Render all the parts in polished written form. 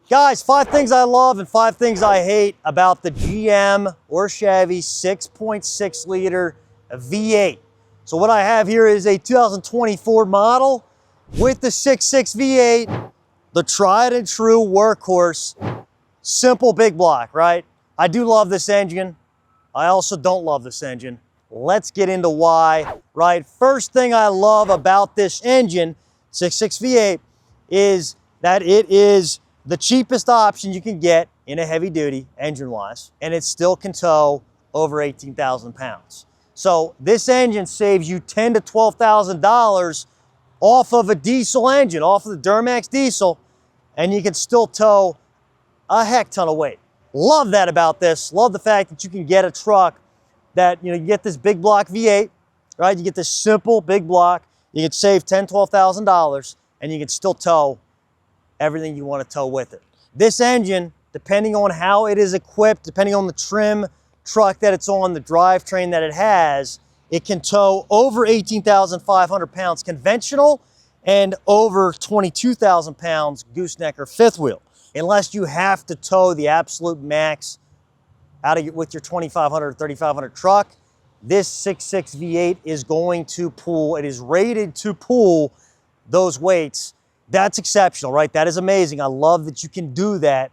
Guys, 5 things I love and 5 things I hate about the GM or Chevy 6.6 liter V8. So what I have here is a 2024 model with the 6.6 V8, the tried and true workhorse, simple big block, right? I do love this engine. I also don't love this engine. Let's get into why, right? First thing I love about this engine, 6.6 V8, is that it is the cheapest option you can get in a heavy duty engine-wise, and it still can tow over 18,000 pounds. So this engine saves you $10,000 to $12,000 off of a diesel engine, off of the Duramax Diesel, and you can still tow a heck ton of weight. Love that about this. Love the fact that you can get a truck that, you get this big block V8, right? You get this simple big block, you can save $10,000, $12,000, and you can still tow everything you want to tow with it. This engine, depending on how it is equipped, depending on the trim truck that it's on, the drivetrain that it has, it can tow over 18,500 pounds conventional and over 22,000 pounds gooseneck or fifth wheel. Unless you have to tow the absolute max with your 2,500 or 3,500 truck, this 6.6 V8 is going to pull, it is rated to pull those weights. That's exceptional, right? That is amazing. I love that you can do that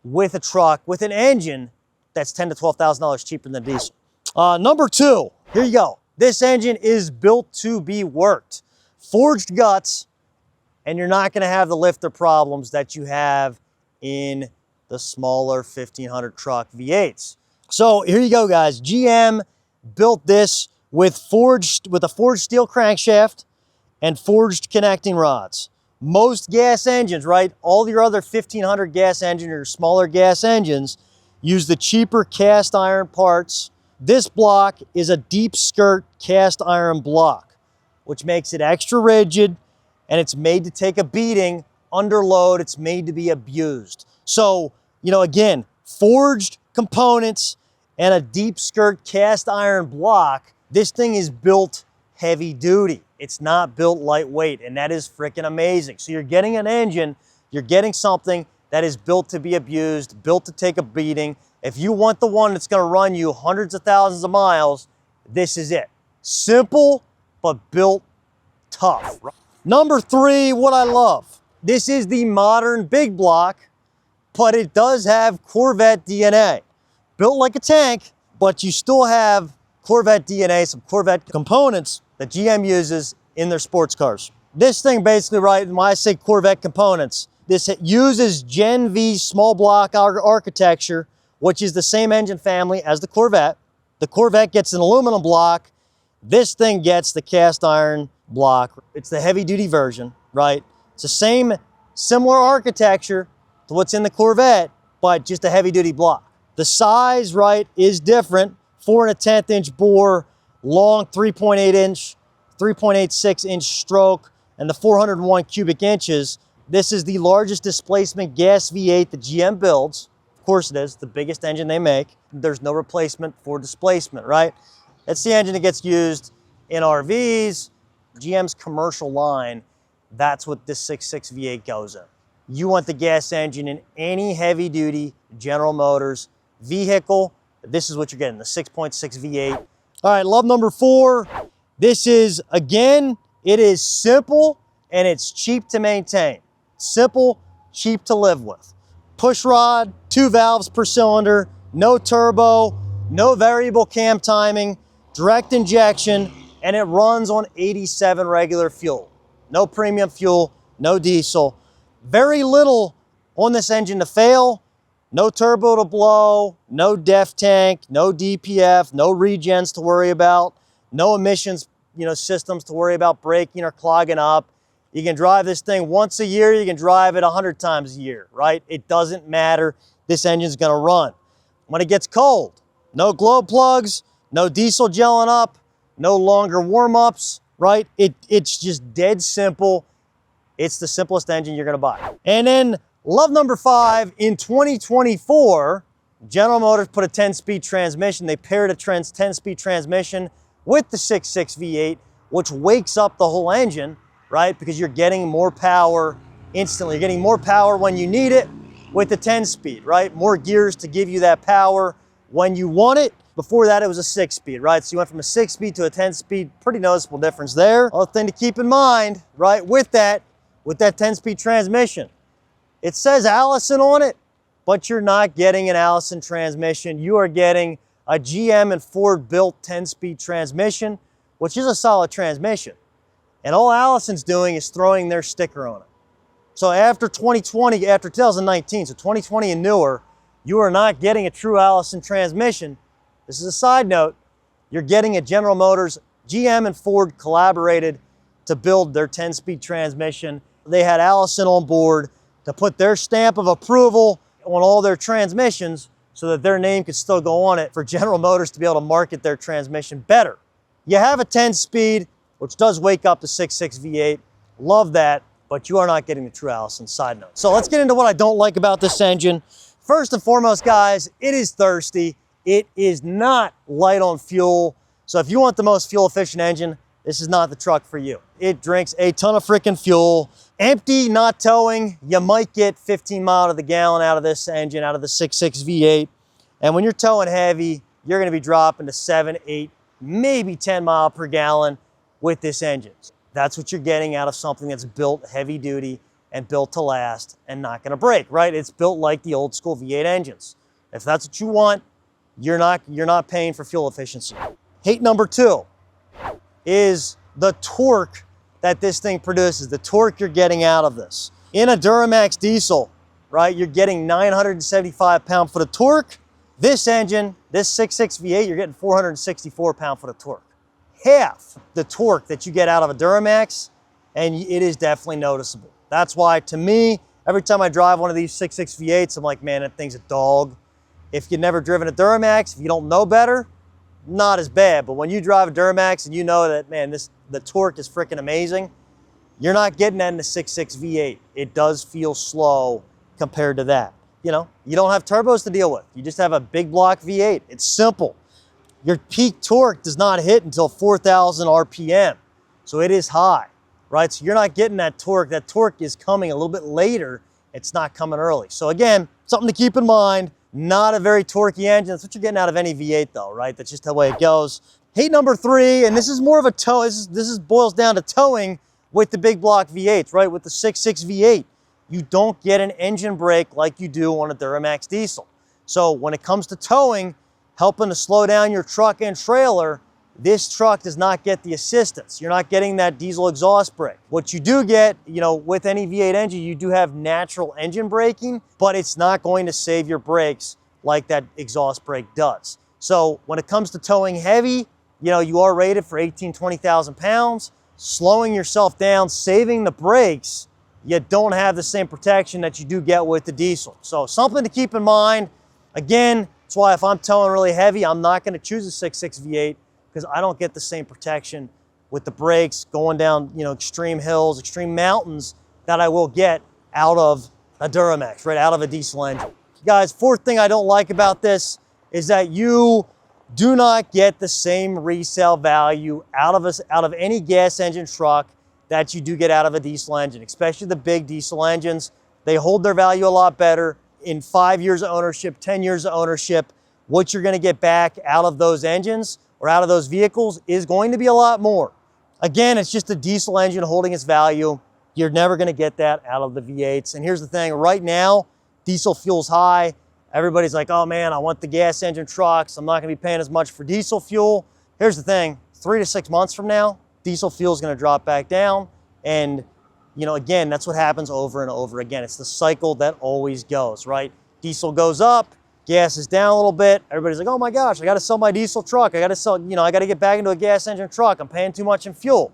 with a truck, with an engine that's $10,000 to $12,000 cheaper than diesel. Number 2, here you go. This engine is built to be worked. Forged guts, and you're not gonna have the lifter problems that you have in the smaller 1,500 truck V8s. So here you go, guys. GM built this with a forged steel crankshaft and forged connecting rods. Most gas engines, right? All your other 1,500 gas engines or smaller gas engines use the cheaper cast iron parts. This block is a deep skirt cast iron block, which makes it extra rigid, and it's made to take a beating under load. It's made to be abused. So, again, forged components and a deep skirt cast iron block. This thing is built heavy duty. It's not built lightweight, and that is freaking amazing. So you're getting an engine, you're getting something that is built to be abused, built to take a beating. If you want the one that's gonna run you hundreds of thousands of miles, this is it. Simple, but built tough. Number 3, what I love. This is the modern big block, but it does have Corvette DNA. Built like a tank, but you still have Corvette DNA, some Corvette components that GM uses in their sports cars. This thing basically, right, when I say Corvette components, this uses Gen V small block architecture, which is the same engine family as the Corvette. The Corvette gets an aluminum block. This thing gets the cast iron block. It's the heavy duty version, right? It's the same, similar architecture to what's in the Corvette, but just a heavy duty block. The size, right, is different. 4 1/10 inch bore, long 3.86 inch stroke, and the 401 cubic inches. This is the largest displacement gas V8 that GM builds. Of course it is, the biggest engine they make. There's no replacement for displacement, right? It's the engine that gets used in RVs, GM's commercial line. That's what this 6.6 V8 goes in. You want the gas engine in any heavy duty General Motors vehicle, this is what you're getting, the 6.6 V8. All right, love number 4. This is, again, it is simple and it's cheap to maintain. Simple, cheap to live with. Push rod, 2 valves per cylinder, no turbo, no variable cam timing, direct injection, and it runs on 87 regular fuel. No premium fuel, no diesel. Very little on this engine to fail. No turbo to blow, no DEF tank, no DPF, no regens to worry about, no emissions, systems to worry about breaking or clogging up. You can drive this thing once a year, you can drive it 100 times a year, right? It doesn't matter. This engine's gonna run. When it gets cold, no glow plugs, no diesel gelling up, no longer warm-ups, right? It's just dead simple. It's the simplest engine you're gonna buy. And then love number 5, in 2024, General Motors put a 10-speed transmission. They paired a 10-speed transmission with the 6.6 V8, which wakes up the whole engine, right? Because you're getting more power instantly. You're getting more power when you need it, with the 10-speed, right? More gears to give you that power when you want it. Before that, it was a 6-speed, right? So you went from a 6-speed to a 10-speed, pretty noticeable difference there. Other thing to keep in mind, right, with that 10-speed transmission, it says Allison on it, but you're not getting an Allison transmission. You are getting a GM and Ford built 10-speed transmission, which is a solid transmission. And all Allison's doing is throwing their sticker on it. So after 2020, after 2019, so 2020 and newer, you are not getting a true Allison transmission. This is a side note. You're getting a General Motors, GM and Ford collaborated to build their 10-speed transmission. They had Allison on board to put their stamp of approval on all their transmissions so that their name could still go on it for General Motors to be able to market their transmission better. You have a 10-speed, which does wake up to 6.6 V8. Love that, but you are not getting the true Allison, side note. So let's get into what I don't like about this engine. First and foremost, guys, it is thirsty. It is not light on fuel. So if you want the most fuel efficient engine, this is not the truck for you. It drinks a ton of freaking fuel. Empty, not towing, you might get 15 miles to the gallon out of this engine, out of the 6.6 V8. And when you're towing heavy, you're gonna be dropping to 7, 8, maybe 10 miles per gallon with this engine. That's what you're getting out of something that's built heavy duty and built to last and not gonna break, right? It's built like the old school V8 engines. If that's what you want, you're not paying for fuel efficiency. Hate number 2 is the torque that this thing produces, the torque you're getting out of this. In a Duramax Diesel, right, you're getting 975 pound-foot of torque. This engine, this 6.6 V8, you're getting 464 pound-foot of torque. Half the torque that you get out of a Duramax, and it is definitely noticeable. That's why, to me, every time I drive one of these 6.6 V8s, I'm like, man, that thing's a dog. If you've never driven a Duramax, if you don't know better, not as bad. But when you drive a Duramax and you know that, man, the torque is freaking amazing, you're not getting that in the 6.6 V8. It does feel slow compared to that. You know, you don't have turbos to deal with. You just have a big block V8. It's simple. Your peak torque does not hit until 4,000 RPM. So it is high, right? So you're not getting that torque. That torque is coming a little bit later. It's not coming early. So again, something to keep in mind. Not a very torquey engine. That's what you're getting out of any V8 though, right? That's just the way it goes. Hate number 3, and this is more of a tow. This boils down to towing with the big block V8s, right? With the 6.6 V8, you don't get an engine brake like you do on a Duramax Diesel. So when it comes to towing, helping to slow down your truck and trailer, this truck does not get the assistance. You're not getting that diesel exhaust brake. What you do get, you know, with any V8 engine, you do have natural engine braking, but it's not going to save your brakes like that exhaust brake does. So when it comes to towing heavy, you know, you are rated for 18, 20,000 pounds. Slowing yourself down, saving the brakes, you don't have the same protection that you do get with the diesel. So something to keep in mind. Again, that's why if I'm towing really heavy, I'm not going to choose a 6.6 V8 because I don't get the same protection with the brakes going down, you know, extreme hills, extreme mountains that I will get out of a Duramax, right, out of a diesel engine. Guys, 4th thing I don't like about this is that you do not get the same resale value out of any gas engine truck that you do get out of a diesel engine, especially the big diesel engines. They hold their value a lot better. In 5 years of ownership, 10 years of ownership, what you're gonna get back out of those engines or out of those vehicles is going to be a lot more. Again, it's just a diesel engine holding its value. You're never gonna get that out of the V8s. And here's the thing, right now, diesel fuel's high. Everybody's like, oh man, I want the gas engine trucks. I'm not gonna be paying as much for diesel fuel. Here's the thing, 3 to 6 months from now, diesel fuel is gonna drop back down. And you know, again, that's what happens over and over again. It's the cycle that always goes, right? Diesel goes up, gas is down a little bit. Everybody's like, oh my gosh, I gotta sell my diesel truck. I gotta get back into a gas engine truck. I'm paying too much in fuel.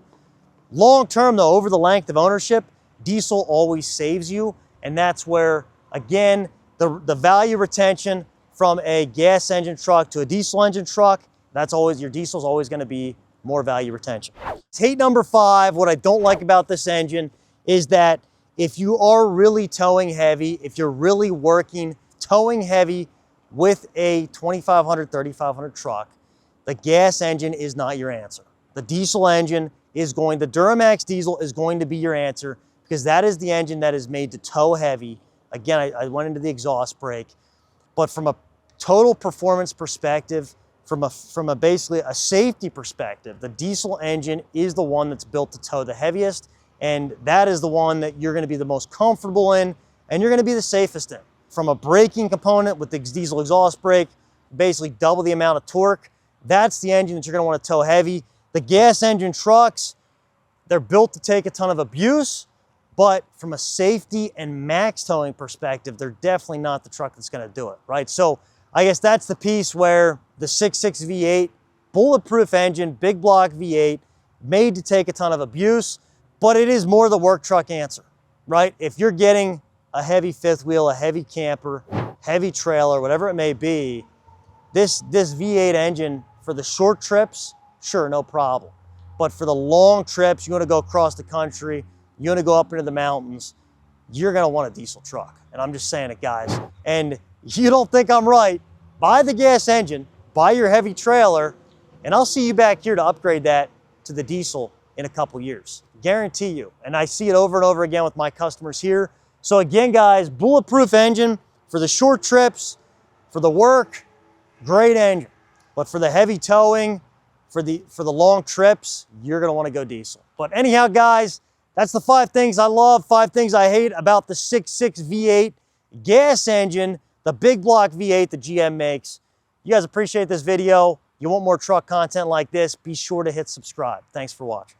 Long term though, over the length of ownership, diesel always saves you. And that's where, again, the value retention from a gas engine truck to a diesel engine truck, that's always, your diesel's always gonna be more value retention. Hate number 5, what I don't like about this engine is that if you are really towing heavy, if you're really working towing heavy with a 2,500, 3,500 truck, the gas engine is not your answer. The diesel engine is the Duramax Diesel is going to be your answer because that is the engine that is made to tow heavy. Again, I went into the exhaust brake, but from a total performance perspective, from a basically a safety perspective, the diesel engine is the one that's built to tow the heaviest, and that is the one that you're gonna be the most comfortable in, and you're gonna be the safest in. From a braking component with the diesel exhaust brake, basically double the amount of torque, that's the engine that you're gonna wanna tow heavy. The gas engine trucks, they're built to take a ton of abuse, but from a safety and max towing perspective, they're definitely not the truck that's gonna do it, right? So I guess that's the piece where the 6.6 V8, bulletproof engine, big block V8, made to take a ton of abuse, but it is more the work truck answer, right? If you're getting a heavy fifth wheel, a heavy camper, heavy trailer, whatever it may be, this V8 engine for the short trips, sure, no problem. But for the long trips, you want to go across the country, you want to go up into the mountains, you're going to want a diesel truck. And I'm just saying it, guys. And you don't think I'm right, buy the gas engine, buy your heavy trailer, and I'll see you back here to upgrade that to the diesel in a couple years. Guarantee you. And I see it over and over again with my customers here. So again, guys, bulletproof engine for the short trips, for the work, great engine. But for the heavy towing, for the long trips, you're gonna wanna go diesel. But anyhow, guys, that's the 5 things I love, 5 things I hate about the 6.6 V8 gas engine, the big block V8 that GM makes. You guys appreciate this video. You want more truck content like this, be sure to hit subscribe. Thanks for watching.